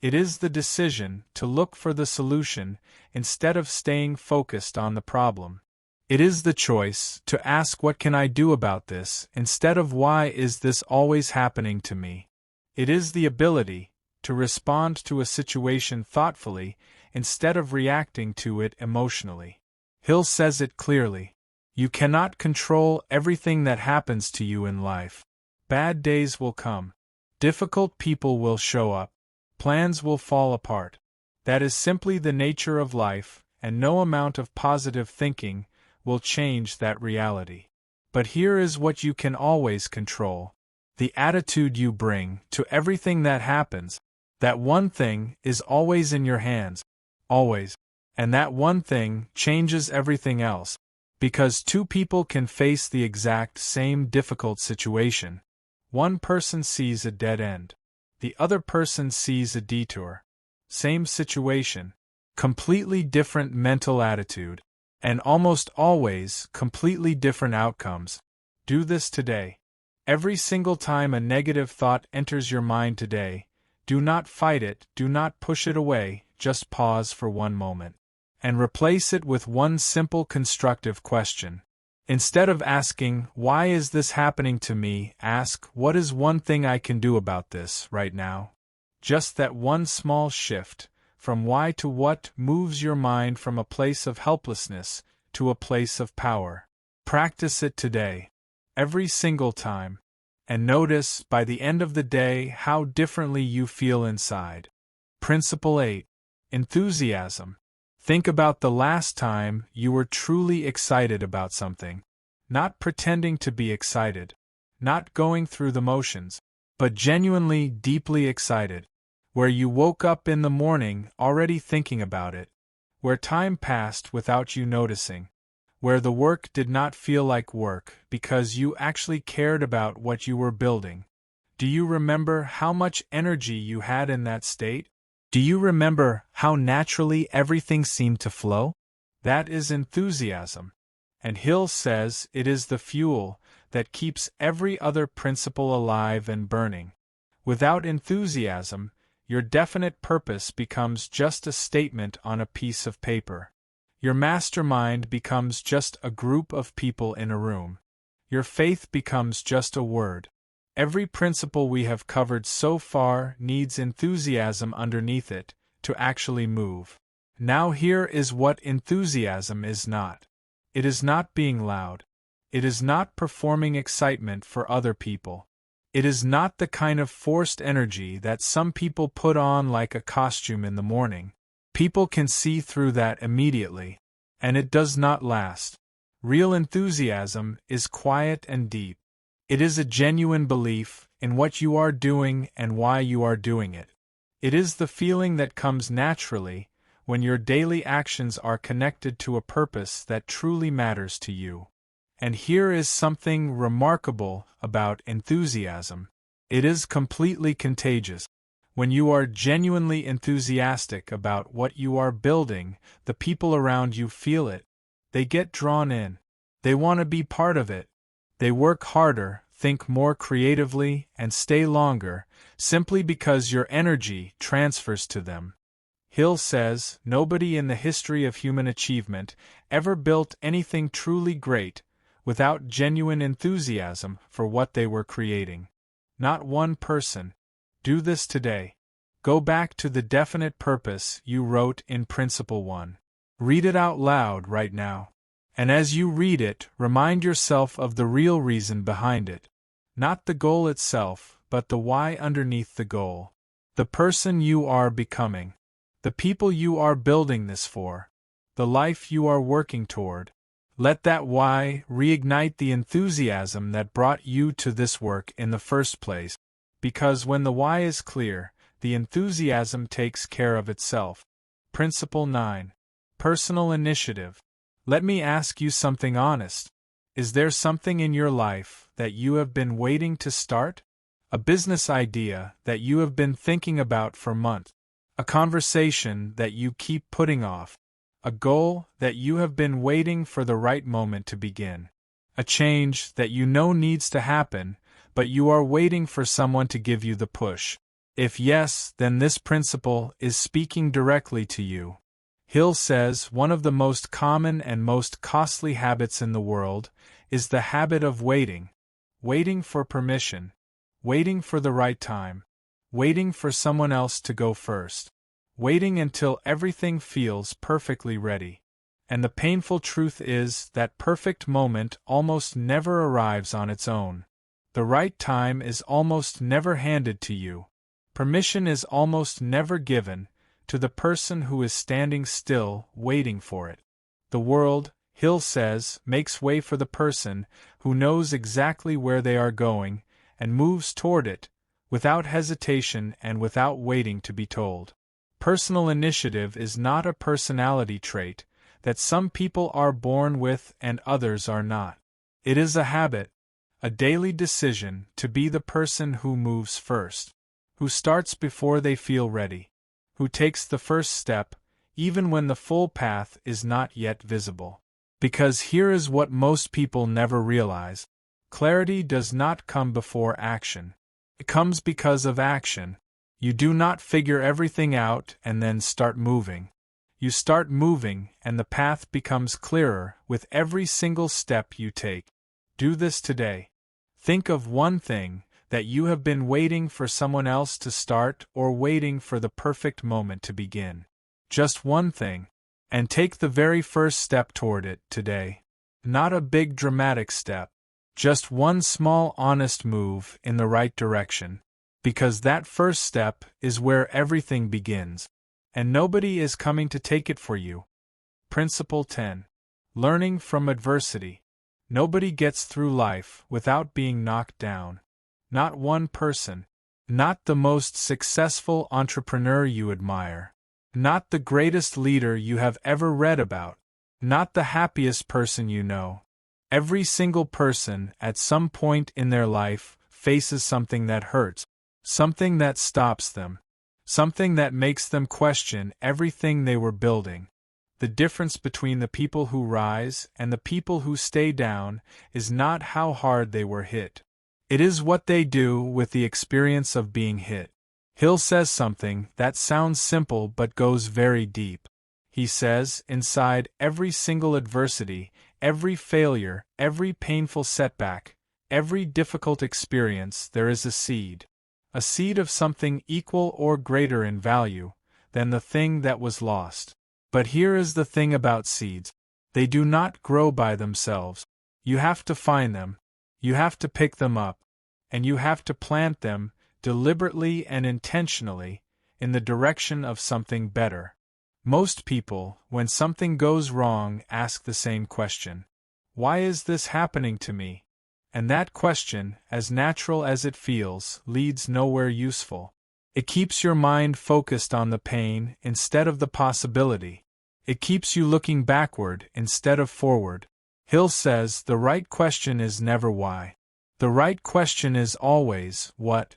It is the decision to look for the solution instead of staying focused on the problem. It is the choice to ask what can I do about this instead of why is this always happening to me. It is the ability to respond to a situation thoughtfully instead of reacting to it emotionally. Hill says it clearly. You cannot control everything that happens to you in life. Bad days will come. Difficult people will show up. Plans will fall apart. That is simply the nature of life, and no amount of positive thinking will change that reality. But here is what you can always control. The attitude you bring to everything that happens. That one thing is always in your hands. Always. And that one thing changes everything else. Because two people can face the exact same difficult situation. One person sees a dead end. The other person sees a detour. Same situation. Completely different mental attitude. And almost always completely different outcomes. Do this today. Every single time a negative thought enters your mind today, do not fight it, do not push it away, just pause for one moment. And replace it with one simple constructive question. Instead of asking, why is this happening to me, ask, what is one thing I can do about this right now? Just that one small shift, from why to what, moves your mind from a place of helplessness to a place of power. Practice it today. Every single time. And notice, by the end of the day, how differently you feel inside. Principle 8. Enthusiasm. Think about the last time you were truly excited about something. Not pretending to be excited. Not going through the motions. But genuinely, deeply excited. Where you woke up in the morning already thinking about it. where time passed without you noticing, where the work did not feel like work because you actually cared about what you were building. Do you remember how much energy you had in that state? Do you remember how naturally everything seemed to flow? That is enthusiasm. And Hill says it is the fuel that keeps every other principle alive and burning. Without enthusiasm, your definite purpose becomes just a statement on a piece of paper. Your mastermind becomes just a group of people in a room. Your faith becomes just a word. Every principle we have covered so far needs enthusiasm underneath it to actually move. Now here is what enthusiasm is not. It is not being loud. It is not performing excitement for other people. It is not the kind of forced energy that some people put on like a costume in the morning. People can see through that immediately, and it does not last. Real enthusiasm is quiet and deep. It is a genuine belief in what you are doing and why you are doing it. It is the feeling that comes naturally when your daily actions are connected to a purpose that truly matters to you. And here is something remarkable about enthusiasm. It is completely contagious. When you are genuinely enthusiastic about what you are building, the people around you feel it. They get drawn in. They want to be part of it. They work harder, think more creatively, and stay longer, simply because your energy transfers to them. Hill says nobody in the history of human achievement ever built anything truly great without genuine enthusiasm for what they were creating. Not one person. Do this today. Go back to the definite purpose you wrote in Principle 1. Read it out loud right now. And as you read it, remind yourself of the real reason behind it. Not the goal itself, but the why underneath the goal. The person you are becoming. The people you are building this for. The life you are working toward. Let that why reignite the enthusiasm that brought you to this work in the first place. Because when the why is clear, the enthusiasm takes care of itself. Principle 9. Personal initiative. Let me ask you something honest. Is there something in your life that you have been waiting to start? A business idea that you have been thinking about for months? A conversation that you keep putting off? A goal that you have been waiting for the right moment to begin? A change that you know needs to happen, but you are waiting for someone to give you the push? If yes, then this principle is speaking directly to you. Hill says one of the most common and most costly habits in the world is the habit of waiting. Waiting for permission. Waiting for the right time. Waiting for someone else to go first. Waiting until everything feels perfectly ready. And the painful truth is that perfect moment almost never arrives on its own. The right time is almost never handed to you. Permission is almost never given to the person who is standing still, waiting for it. The world, Hill says, makes way for the person who knows exactly where they are going and moves toward it, without hesitation and without waiting to be told. Personal initiative is not a personality trait that some people are born with and others are not. It is a habit, a daily decision to be the person who moves first, who starts before they feel ready, who takes the first step, even when the full path is not yet visible. Because here is what most people never realize. Clarity does not come before action. It comes because of action. You do not figure everything out and then start moving. You start moving and the path becomes clearer with every single step you take. Do this today. Think of one thing that you have been waiting for someone else to start or waiting for the perfect moment to begin. Just one thing. And take the very first step toward it today. Not a big dramatic step. Just one small honest move in the right direction. Because that first step is where everything begins. And nobody is coming to take it for you. Principle 10. Learning from adversity. Nobody gets through life without being knocked down. Not one person. Not the most successful entrepreneur you admire. Not the greatest leader you have ever read about. Not the happiest person you know. Every single person, at some point in their life, faces something that hurts, something that stops them, something that makes them question everything they were building. The difference between the people who rise and the people who stay down is not how hard they were hit. It is what they do with the experience of being hit. Hill says something that sounds simple but goes very deep. He says, inside every single adversity, every failure, every painful setback, every difficult experience, there is a seed of something equal or greater in value than the thing that was lost. But here is the thing about seeds. They do not grow by themselves. You have to find them, you have to pick them up, and you have to plant them, deliberately and intentionally, in the direction of something better. Most people, when something goes wrong, ask the same question. Why is this happening to me? And that question, as natural as it feels, leads nowhere useful. It keeps your mind focused on the pain instead of the possibility. It keeps you looking backward instead of forward. Hill says the right question is never why. The right question is always what.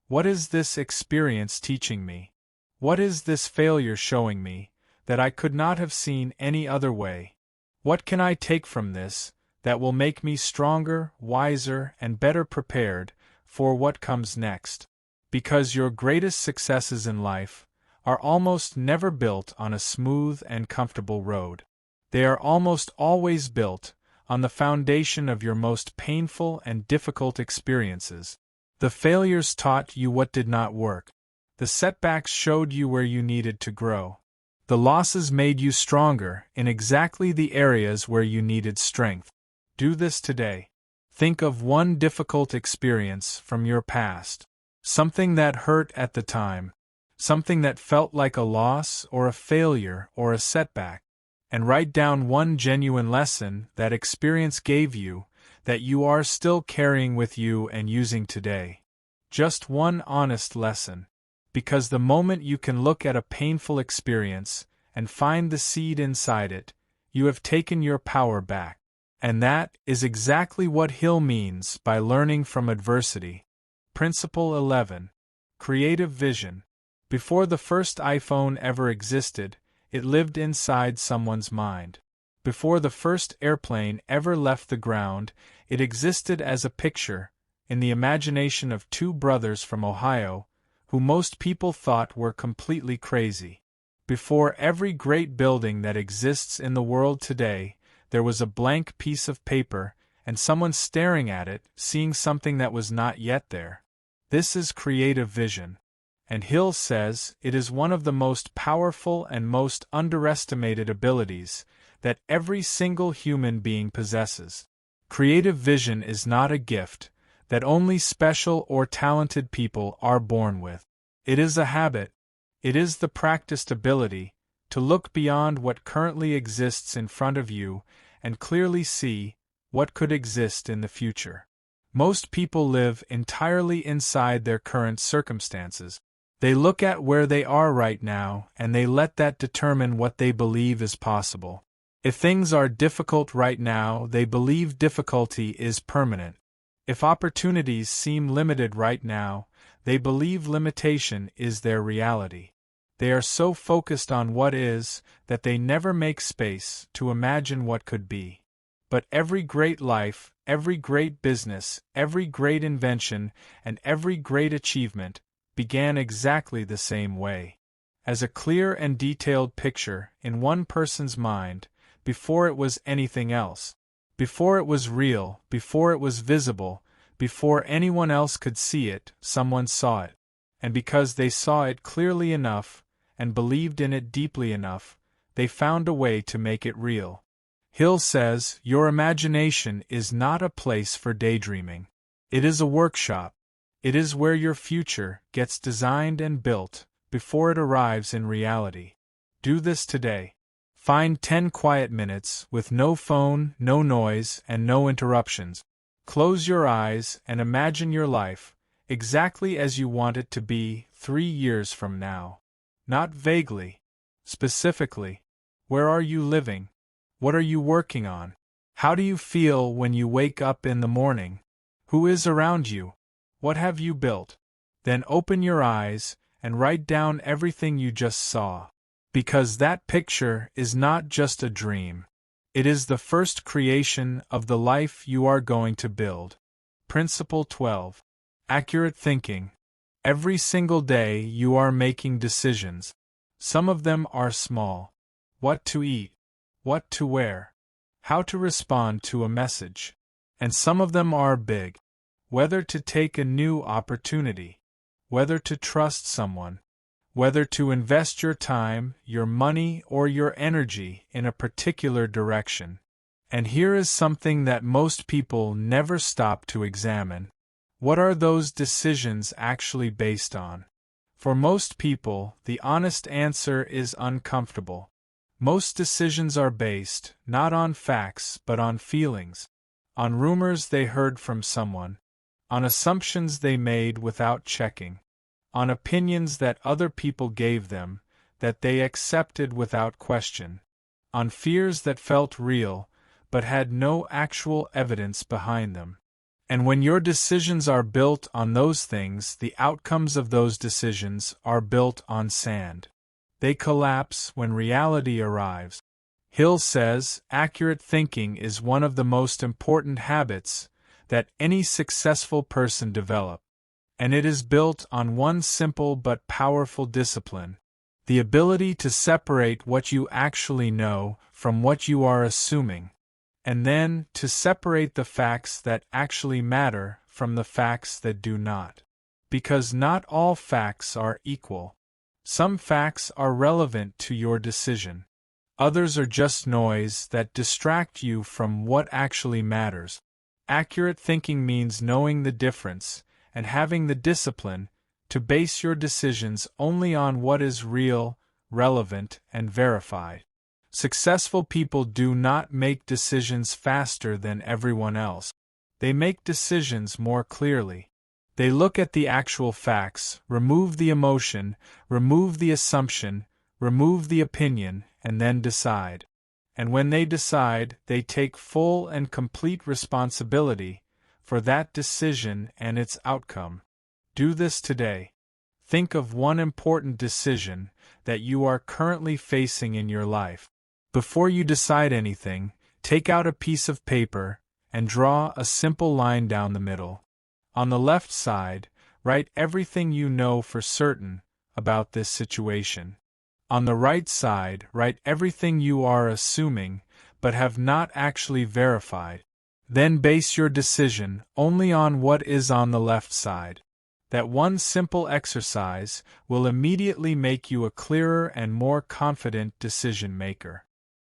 What is this experience teaching me? What is this failure showing me that I could not have seen any other way? What can I take from this that will make me stronger, wiser, and better prepared for what comes next? Because your greatest successes in life are almost never built on a smooth and comfortable road. They are almost always built on the foundation of your most painful and difficult experiences. The failures taught you what did not work. The setbacks showed you where you needed to grow. The losses made you stronger in exactly the areas where you needed strength. Do this today. Think of one difficult experience from your past. Something that hurt at the time. Something that felt like a loss or a failure or a setback. And write down one genuine lesson that experience gave you that you are still carrying with you and using today. Just one honest lesson. Because the moment you can look at a painful experience and find the seed inside it, you have taken your power back. And that is exactly what Hill means by learning from adversity. Principle 11. Creative vision. Before the first iPhone ever existed, it lived inside someone's mind. Before the first airplane ever left the ground, it existed as a picture, in the imagination of two brothers from Ohio, who most people thought were completely crazy. Before every great building that exists in the world today, there was a blank piece of paper, and someone staring at it, seeing something that was not yet there. This is creative vision. And Hill says it is one of the most powerful and most underestimated abilities that every single human being possesses. Creative vision is not a gift that only special or talented people are born with. It is a habit. It is the practiced ability to look beyond what currently exists in front of you and clearly see what could exist in the future. Most people live entirely inside their current circumstances. They look at where they are right now and they let that determine what they believe is possible. If things are difficult right now, they believe difficulty is permanent. If opportunities seem limited right now, they believe limitation is their reality. They are so focused on what is that they never make space to imagine what could be. But every great life, every great business, every great invention, and every great achievement began exactly the same way. As a clear and detailed picture in one person's mind, before it was anything else. Before it was real, before it was visible, before anyone else could see it, someone saw it. And because they saw it clearly enough, and believed in it deeply enough, they found a way to make it real. Hill says, your imagination is not a place for daydreaming. It is a workshop. It is where your future gets designed and built before it arrives in reality. Do this today. Find 10 quiet minutes with no phone, no noise, and no interruptions. Close your eyes and imagine your life exactly as you want it to be 3 years from now. Not vaguely, Specifically, where are you living? What are you working on? How do you feel when you wake up in the morning? Who is around you? What have you built? Then open your eyes and write down everything you just saw. Because that picture is not just a dream. It is the first creation of the life you are going to build. Principle 12. Accurate thinking. Every single day you are making decisions. Some of them are small. What to eat, what to wear, how to respond to a message. And some of them are big. Whether to take a new opportunity, whether to trust someone, whether to invest your time, your money, or your energy in a particular direction. And here is something that most people never stop to examine. What are those decisions actually based on? For most people, the honest answer is uncomfortable. Most decisions are based, not on facts but on feelings, on rumors they heard from someone, on assumptions they made without checking, on opinions that other people gave them, that they accepted without question, on fears that felt real, but had no actual evidence behind them. And when your decisions are built on those things, the outcomes of those decisions are built on sand. They collapse when reality arrives. Hill says, accurate thinking is one of the most important habits that any successful person develop. And it is built on one simple but powerful discipline: the ability to separate what you actually know from what you are assuming, and then to separate the facts that actually matter from the facts that do not. Because not all facts are equal. Some facts are relevant to your decision. Others are just noise that distract you from what actually matters. Accurate thinking means knowing the difference and having the discipline to base your decisions only on what is real, relevant, and verified. Successful people do not make decisions faster than everyone else. They make decisions more clearly. They look at the actual facts, remove the emotion, remove the assumption, remove the opinion, and then decide. And when they decide, they take full and complete responsibility for that decision and its outcome. Do this today. Think of one important decision that you are currently facing in your life. Before you decide anything, take out a piece of paper and draw a simple line down the middle. On the left side, write everything you know for certain about this situation. On the right side, write everything you are assuming but have not actually verified. Then base your decision only on what is on the left side. That one simple exercise will immediately make you a clearer and more confident decision maker.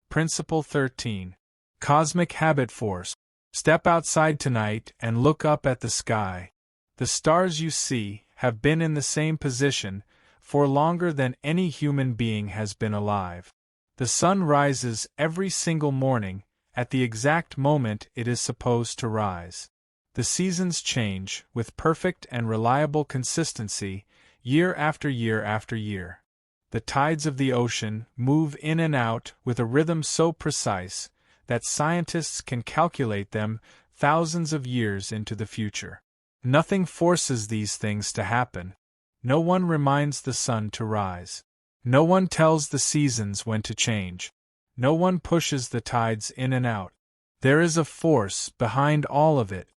Principle 13. Cosmic Habit Force. Step outside tonight and look up at the sky. The stars you see have been in the same position for longer than any human being has been alive. The sun rises every single morning at the exact moment it is supposed to rise. The seasons change with perfect and reliable consistency year after year after year. The tides of the ocean move in and out with a rhythm so precise that scientists can calculate them thousands of years into the future. Nothing forces these things to happen. No one reminds the sun to rise. No one tells the seasons when to change. No one pushes the tides in and out. There is a force behind all of it,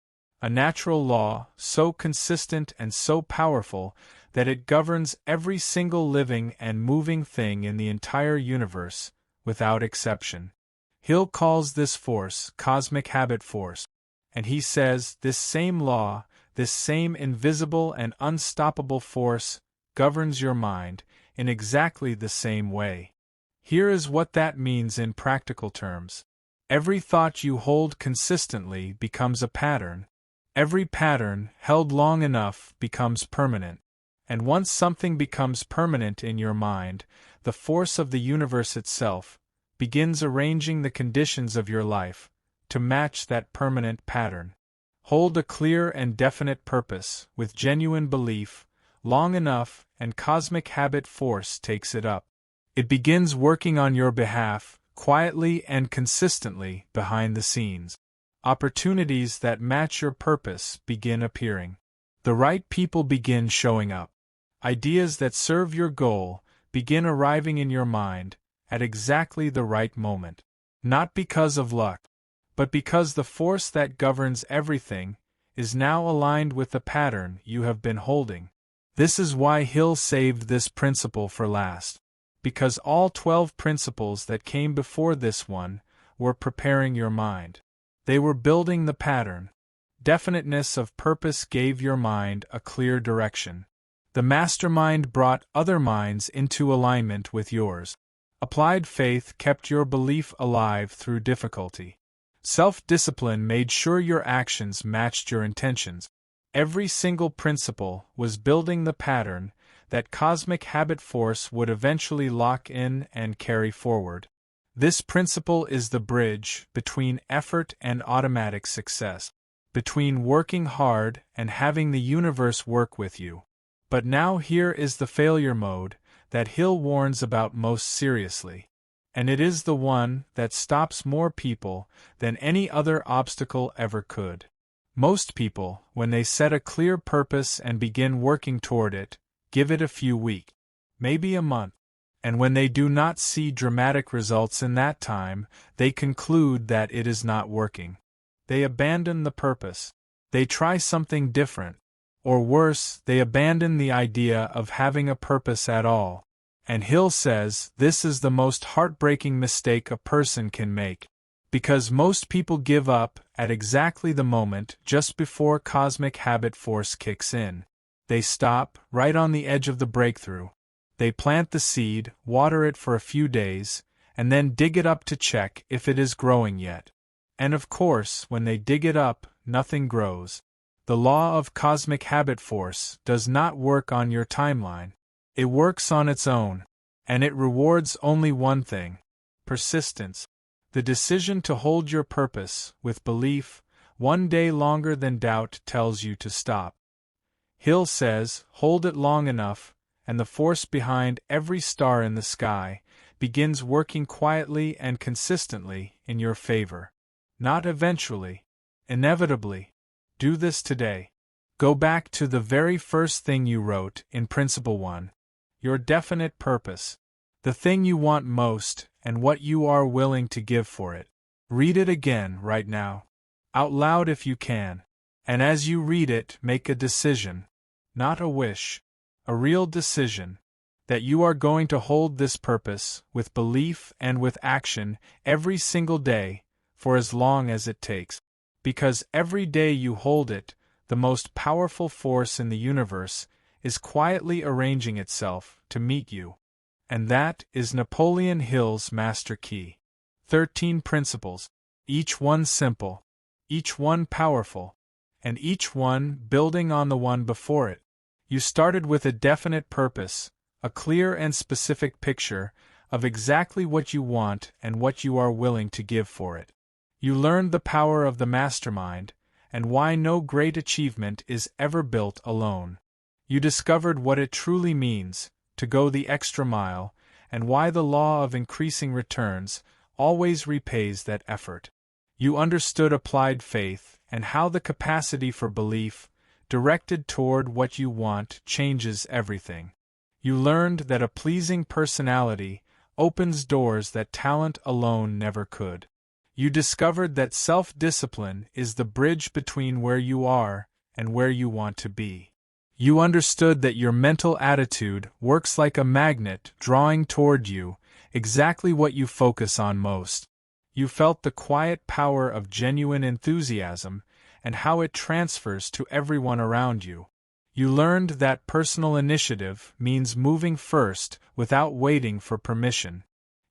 a natural law so consistent and so powerful that it governs every single living and moving thing in the entire universe, without exception. Hill calls this force cosmic habit force, and he says this same law, this same invisible and unstoppable force, governs your mind in exactly the same way. Here is what that means in practical terms. Every thought you hold consistently becomes a pattern. Every pattern held long enough becomes permanent. And once something becomes permanent in your mind, the force of the universe itself begins arranging the conditions of your life to match that permanent pattern. Hold a clear and definite purpose with genuine belief long enough, and cosmic habit force takes it up. It begins working on your behalf, quietly and consistently behind the scenes. Opportunities that match your purpose begin appearing. The right people begin showing up. Ideas that serve your goal begin arriving in your mind at exactly the right moment. Not because of luck, but because the force that governs everything is now aligned with the pattern you have been holding. This is why Hill saved this principle for last. Because all 12 principles that came before this one were preparing your mind. They were building the pattern. Definiteness of purpose gave your mind a clear direction. The mastermind brought other minds into alignment with yours. Applied faith kept your belief alive through difficulty. Self-discipline made sure your actions matched your intentions. Every single principle was building the pattern that cosmic habit force would eventually lock in and carry forward. This principle is the bridge between effort and automatic success, between working hard and having the universe work with you. But now here is the failure mode that Hill warns about most seriously. And it is the one that stops more people than any other obstacle ever could. Most people, when they set a clear purpose and begin working toward it, give it a few weeks, maybe a month, and when they do not see dramatic results in that time, they conclude that it is not working. They abandon the purpose. They try something different. Or worse, they abandon the idea of having a purpose at all. And Hill says this is the most heartbreaking mistake a person can make. Because most people give up at exactly the moment just before cosmic habit force kicks in. They stop right on the edge of the breakthrough. They plant the seed, water it for a few days, and then dig it up to check if it is growing yet. And of course, when they dig it up, nothing grows. The law of cosmic habit force does not work on your timeline. It works on its own, and it rewards only one thing: persistence. The decision to hold your purpose with belief one day longer than doubt tells you to stop. Hill says, hold it long enough, and the force behind every star in the sky begins working quietly and consistently in your favor. Not eventually, inevitably. Do this today. Go back to the very first thing you wrote in Principle 1. Your definite purpose. The thing you want most and what you are willing to give for it. Read it again right now. Out loud if you can. And as you read it, make a decision. Not a wish. A real decision. That you are going to hold this purpose with belief and with action every single day for as long as it takes. Because every day you hold it, the most powerful force in the universe is quietly arranging itself to meet you. And that is Napoleon Hill's Master Key. 13 principles, each one simple, each one powerful, and each one building on the one before it. You started with a definite purpose, a clear and specific picture of exactly what you want and what you are willing to give for it. You learned the power of the mastermind and why no great achievement is ever built alone. You discovered what it truly means to go the extra mile and why the law of increasing returns always repays that effort. You understood applied faith and how the capacity for belief, directed toward what you want, changes everything. You learned that a pleasing personality opens doors that talent alone never could. You discovered that self-discipline is the bridge between where you are and where you want to be. You understood that your mental attitude works like a magnet drawing toward you exactly what you focus on most. You felt the quiet power of genuine enthusiasm and how it transfers to everyone around you. You learned that personal initiative means moving first without waiting for permission.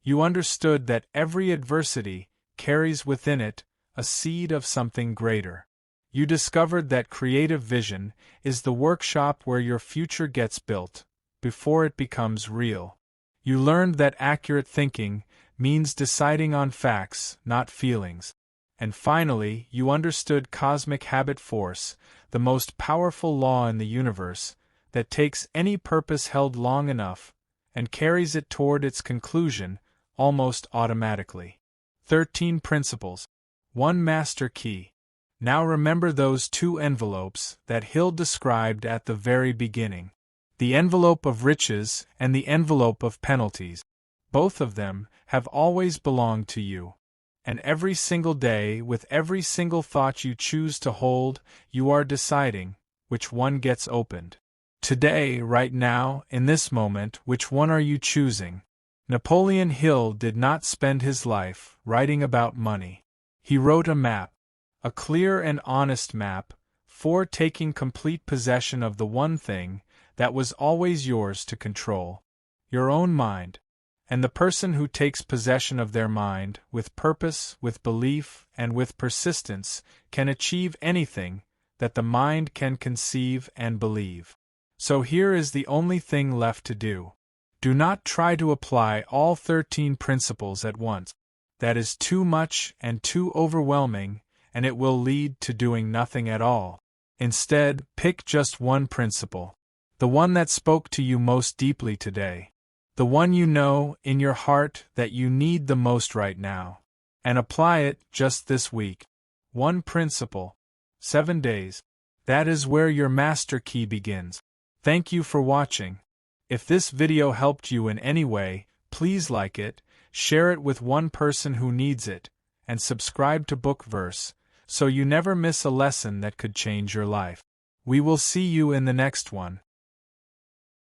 You understood that every adversity carries within it a seed of something greater. You discovered that creative vision is the workshop where your future gets built, before it becomes real. You learned that accurate thinking means deciding on facts, not feelings. And finally, you understood cosmic habit force, the most powerful law in the universe, that takes any purpose held long enough, and carries it toward its conclusion almost automatically. 13 Principles. 1 Master Key. Now remember those two envelopes that Hill described at the very beginning. The envelope of riches and the envelope of penalties. Both of them have always belonged to you. And every single day, with every single thought you choose to hold, you are deciding which one gets opened. Today, right now, in this moment, which one are you choosing? Napoleon Hill did not spend his life writing about money. He wrote a map, a clear and honest map, for taking complete possession of the one thing that was always yours to control, your own mind. And the person who takes possession of their mind, with purpose, with belief, and with persistence, can achieve anything that the mind can conceive and believe. So here is the only thing left to do. Do not try to apply all 13 principles at once. That is too much and too overwhelming, and it will lead to doing nothing at all. Instead, pick just one principle. The one that spoke to you most deeply today. The one you know in your heart that you need the most right now. And apply it just this week. One principle. 7 days. That is where your master key begins. Thank you for watching. If this video helped you in any way, please like it, share it with one person who needs it, and subscribe to Bookverse, so you never miss a lesson that could change your life. We will see you in the next one.